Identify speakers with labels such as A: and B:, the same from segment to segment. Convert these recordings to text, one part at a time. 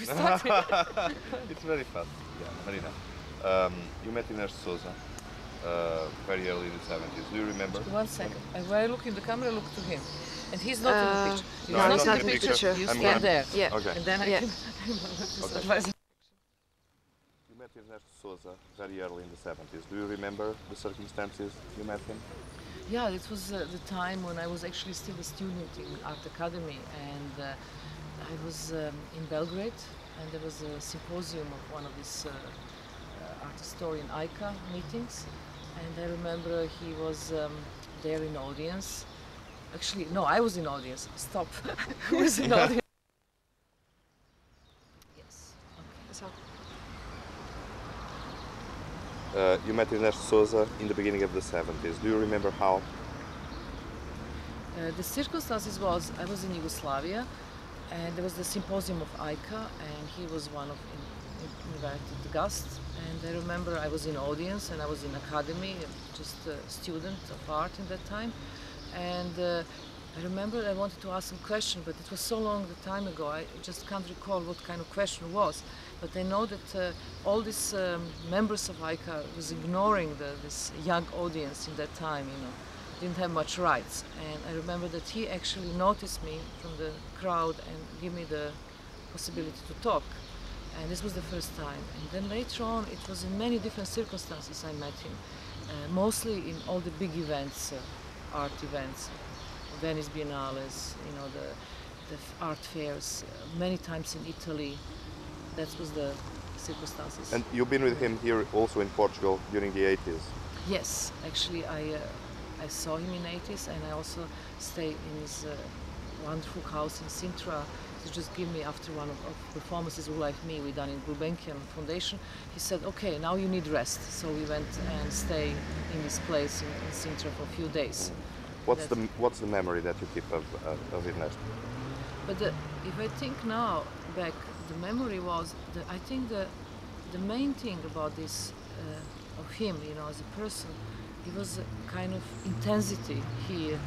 A: we started.
B: It's very fast. Yeah, Marina. You met Ernesto de Sousa very early in the 70s. Do you remember?
A: 1 second. When I look in the camera, I look to him. And he's not in the picture.
B: No, he's not in the picture.
A: You
B: I'm
A: stand
B: going.
A: there.
C: Yeah.
B: Okay.
A: And then I
C: Yeah.
A: can advise.
B: You met Ernesto de Sousa very early in the 70s. Do you remember the circumstances you met him?
A: Yeah, it was the time when I was actually still a student in Art Academy, and I was in Belgrade, and there was a symposium of one of these art historian ICA meetings, and I remember he was there in audience. Actually, no, I was in audience. Stop. I was in audience. Yes. Okay.
B: You met Ernesto de Sousa in the beginning of the 70s. Do you remember how?
A: The circumstances was I was in Yugoslavia, and there was the symposium of ICA, and he was one of invited guests. And I remember I was in audience, and I was in academy, just a student of art in that time. And I remember I wanted to ask some question, but it was so long a time ago, I just can't recall what kind of question it was. But I know that all these members of ICA was ignoring this young audience in that time, you know, didn't have much rights. And I remember that he actually noticed me from the crowd and gave me the possibility to talk. And this was the first time. And then later on, it was in many different circumstances I met him, mostly in all the big events, art events, Venice Biennales, you know, the art fairs, many times in Italy. That was the circumstances.
B: And you've been with him here also in Portugal during the 80s?
A: Yes, actually I saw him in 80s, and I also stayed in his wonderful house in Sintra. He just gave me, after one of performances Who Like Me we done in Gulbenkian Foundation, he said, okay, now you need rest. So we went and stayed in this place in Sintra for a few days.
B: What's the memory that you keep of Ernesto?
A: But if I think now back, the memory was, I think the main thing about this, of him, you know, as a person, he was a kind of intensity he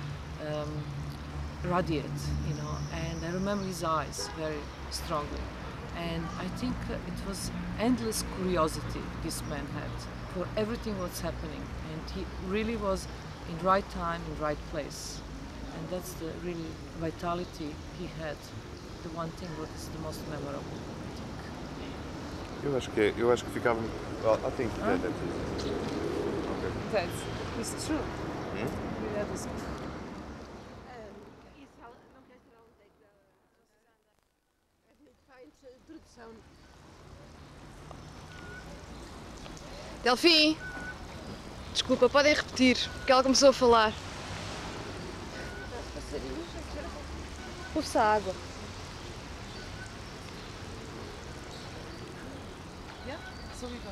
A: radiated, you know, and I remember his eyes very strongly. And I think it was endless curiosity this man had for everything what's happening, and he really was in right time, in right place. And that's the really vitality he had. The one thing what is the most memorable, I think.
B: Eu acho que ficava. Well, I think that's it. Okay.
A: It's true. That is.
C: Delfim, desculpa, podem repetir, porque ela começou a falar. Ouve-se a água.
A: Yeah, so we go.